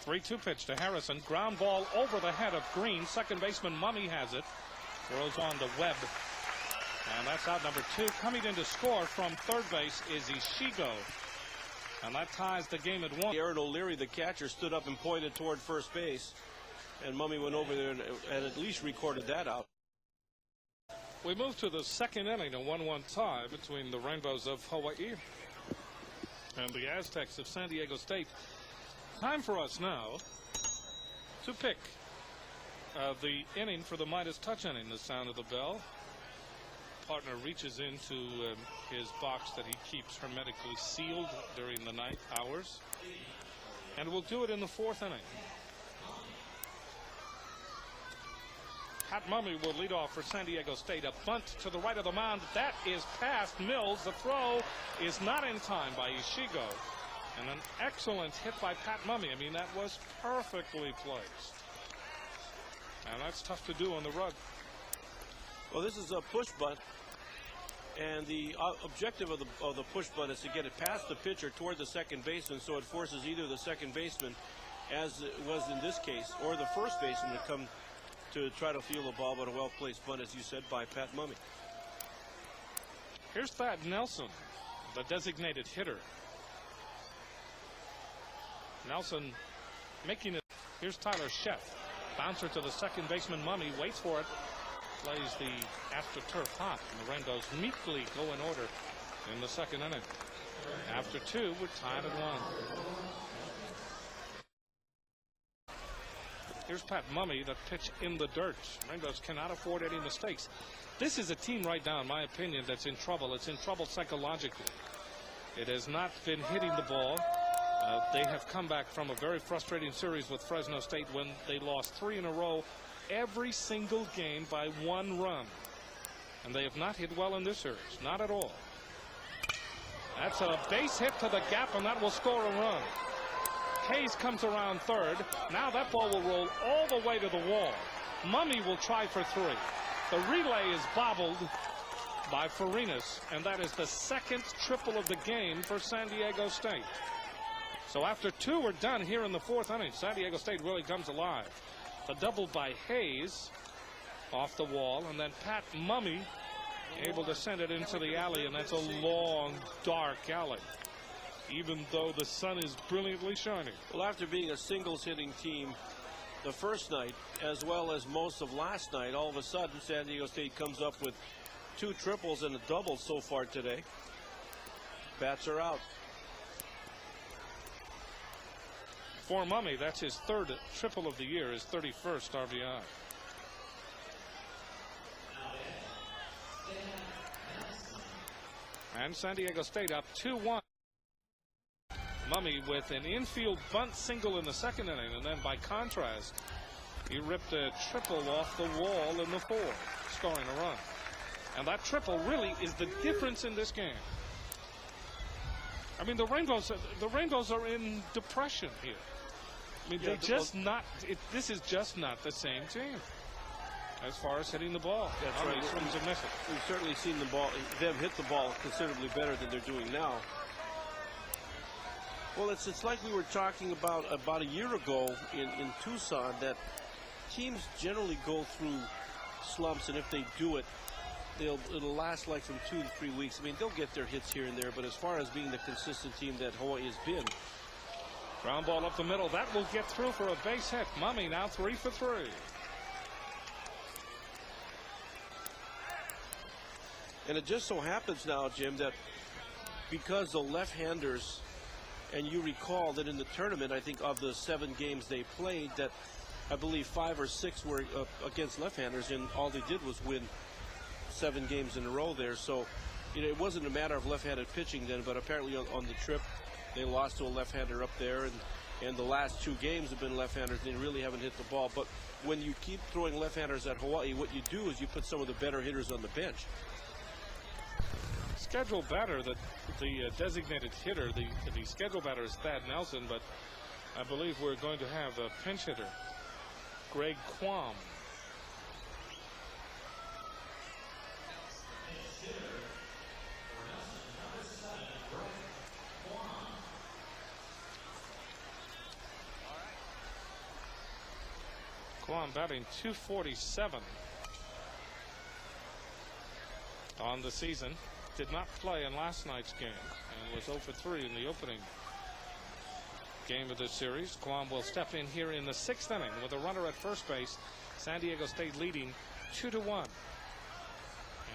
3-2 pitch to Harrison. Ground ball over the head of Green. Second baseman Mummy has it. Throws on to Webb. And that's out number 2. Coming in to score from third base is Ishigo. And that ties the game at 1. Aaron O'Leary, the catcher, stood up and pointed toward first base. And Mummy went over there and at least recorded that out. We move to the second inning, a 1-1 tie between the Rainbows of Hawaii and the Aztecs of San Diego State. Time for us now to pick the inning for the Midas touch inning. The sound of the bell. Partner reaches into his box that he keeps hermetically sealed during the night hours. And we'll do it in the 4th inning. Pat Mummy will lead off for San Diego State. A bunt to the right of the mound. That is past Mills. The throw is not in time by Ishigo. And an excellent hit by Pat Mummy. I mean, that was perfectly placed. And that's tough to do on the rug. Well, this is a push bunt. And the objective of the push bunt is to get it past the pitcher toward the second baseman, so it forces either the second baseman, as it was in this case, or the first baseman to come to try to field the ball, but a well-placed bunt, as you said, by Pat Mummy. Here's Thad Nelson, the designated hitter. Nelson making it. Here's Tyler Sheff. Bouncer to the second baseman. Mummy waits for it. Plays the after turf hop. And the Rainbows meekly go in order in the second inning. After 2, we're tied at 1. Here's Pat Mummy, the pitch in the dirt. Rainbows cannot afford any mistakes. This is a team right now, in my opinion, that's in trouble. It's in trouble psychologically. It has not been hitting the ball. They have come back from a very frustrating series with Fresno State when they lost 3 in a row, every single game by 1 run. And they have not hit well in this series, not at all. That's a base hit to the gap, and that will score a run. Hayes comes around third. Now that ball will roll all the way to the wall. Mummy will try for 3. The relay is bobbled by Farinas, and that is the second triple of the game for San Diego State. So after 2 are done here in the 4th inning, San Diego State really comes alive. The double by Hayes off the wall, and then Pat Mummy able to send it into the alley, and that's a long, dark alley, even though the sun is brilliantly shining. Well, after being a singles hitting team the first night, as well as most of last night, all of a sudden San Diego State comes up with 2 triples and a double so far today. Bats are out. For Mummy, that's his 3rd triple of the year, his 31st RBI. And San Diego State up 2-1. Mummy with an infield bunt single in the second inning, and then by contrast, he ripped a triple off the wall in the 4th, scoring a run. And that triple really is the difference in this game. I mean, the Rainbows are in depression here. I mean, they just not. This is just not the same team as far as hitting the ball. That's right. Swings and misses. We've certainly seen them hit the ball considerably better than they're doing now. Well, it's like we were talking about a year ago in Tucson, that teams generally go through slumps, and if they do it, it'll last like from 2 to 3 weeks. I mean, they'll get their hits here and there, but as far as being the consistent team that Hawaii has been. Ground ball up the middle. That will get through for a base hit. Mummy now 3 for 3. And it just so happens now, Jim, that because the left-handers, and you recall that in the tournament, I think of the 7 games they played, that I believe 5 or 6 were against left-handers, and all they did was win 7 games in a row there. So, you know, it wasn't a matter of left-handed pitching then, but apparently on the trip, they lost to a left-hander up there, and the last 2 games have been left-handers. They really haven't hit the ball. But when you keep throwing left-handers at Hawaii, what you do is you put some of the better hitters on the bench. Schedule batter, the designated hitter, the schedule batter is Thad Nelson, but I believe we're going to have a pinch hitter, Greg Quam. Guam batting .247 on the season. Did not play in last night's game and was 0 for 3 in the opening game of this series. Guam will step in here in the 6th inning with a runner at first base. San Diego State leading 2-1.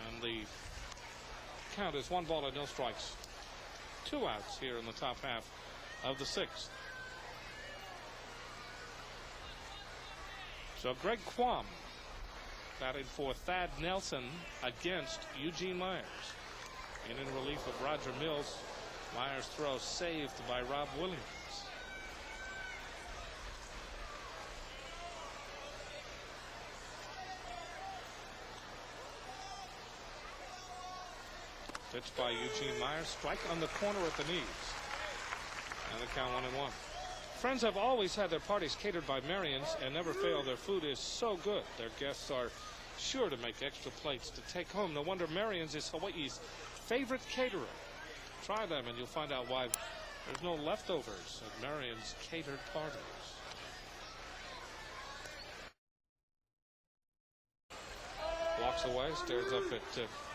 And the count is 1 ball and no strikes. 2 outs here in the top half of the 6th. So Greg Quam batting for Thad Nelson against Eugene Myers. And in relief of Roger Mills, Myers' throw saved by Rob Williams. Pitched by Eugene Myers. Strike on the corner at the knees. And the count 1-1. Friends have always had their parties catered by Marion's and never fail. Their food is so good. Their guests are sure to make extra plates to take home. No wonder Marion's is Hawaii's favorite caterer. Try them and you'll find out why there's no leftovers at Marion's catered parties. Walks away, stares up at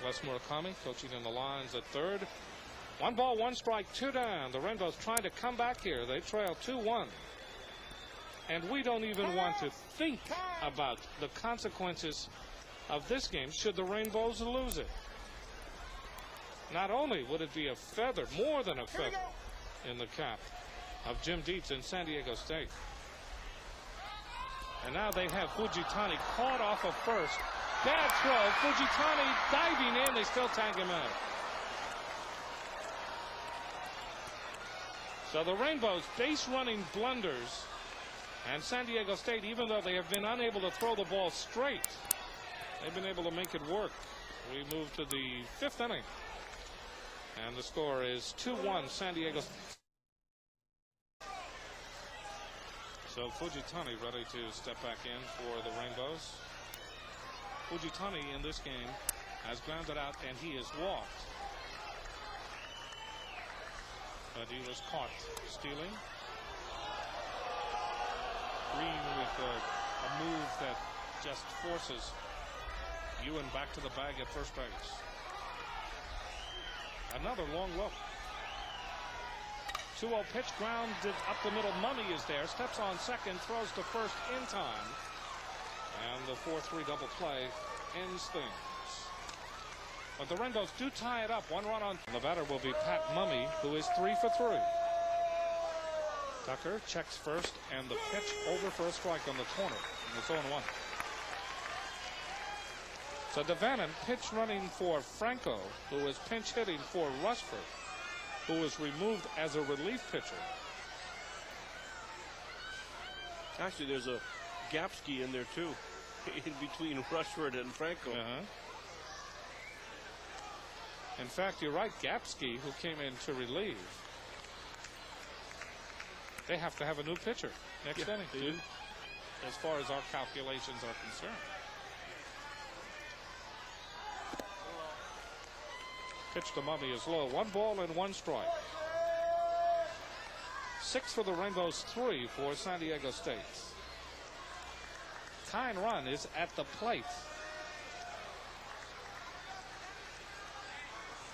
Les Murakami, coaching in the lines at third. 1 ball, 1 strike, 2 down. The Rainbows trying to come back here. They trail 2-1. And we don't even want to think about the consequences of this game should the Rainbows lose it. Not only would it be a feather, more than a feather, in the cap of Jim Dietz in San Diego State. And now they have Fujitani caught off of first. Bad throw. Fujitani diving in. They still tag him out. So the Rainbows base running blunders. And San Diego State, even though they have been unable to throw the ball straight, they've been able to make it work. We move to the 5th inning. And the score is 2-1 San Diego. So Fujitani ready to step back in for the Rainbows. Fujitani in this game has grounded out and he is walked. But he was caught stealing. Green with a move that just forces Ewan back to the bag at first base. Another long look. 2-0 pitch grounded up the middle. Mummy is there. Steps on second. Throws to first in time. And the 4-3 double play ends things. But the Rainbows do tie it up. 1 run on. The batter will be Pat Mummy, who is 3 for 3. Tucker checks first, and the pitch over for a strike on the corner. And it's 0-1. So Devannon pitch running for Franco, who is pinch hitting for Rushford, who was removed as a relief pitcher. Actually, there's a Gapski in there too, in between Rushford and Franco. In fact, you're right, Gapski, who came in to relieve, they have to have a new pitcher next inning, as far as our calculations are concerned. Pitch to Mummy is low. 1 ball and 1 strike. 6 for the Rainbows, 3 for San Diego State. Tying run is at the plate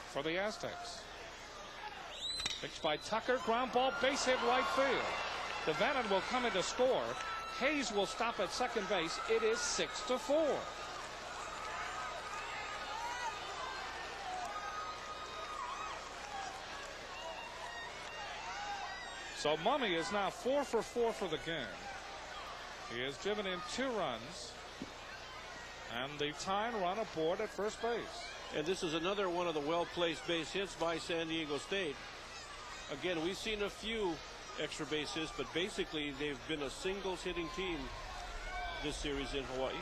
for the Aztecs. Pitched by Tucker. Ground ball, base hit right field. Devannon will come in to score. Hayes will stop at second base. It is 6-4. So Mummy is now 4 for 4 for the game. He has driven in 2 runs. And the tying run aboard at first base. And this is another one of the well-placed base hits by San Diego State. Again, we've seen a few extra base hits, but basically they've been a singles hitting team this series in Hawaii.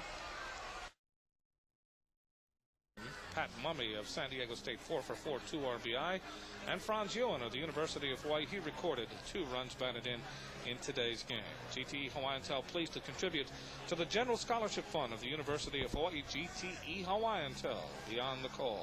Pat Mummy of San Diego State, 4 for 4, 2 RBI. And Franz Ewan of the University of Hawaii, he recorded 2 runs batted in today's game. GTE Hawaiian Tel pleased to contribute to the General Scholarship Fund of the University of Hawaii. GTE Hawaiian Tel, beyond the call.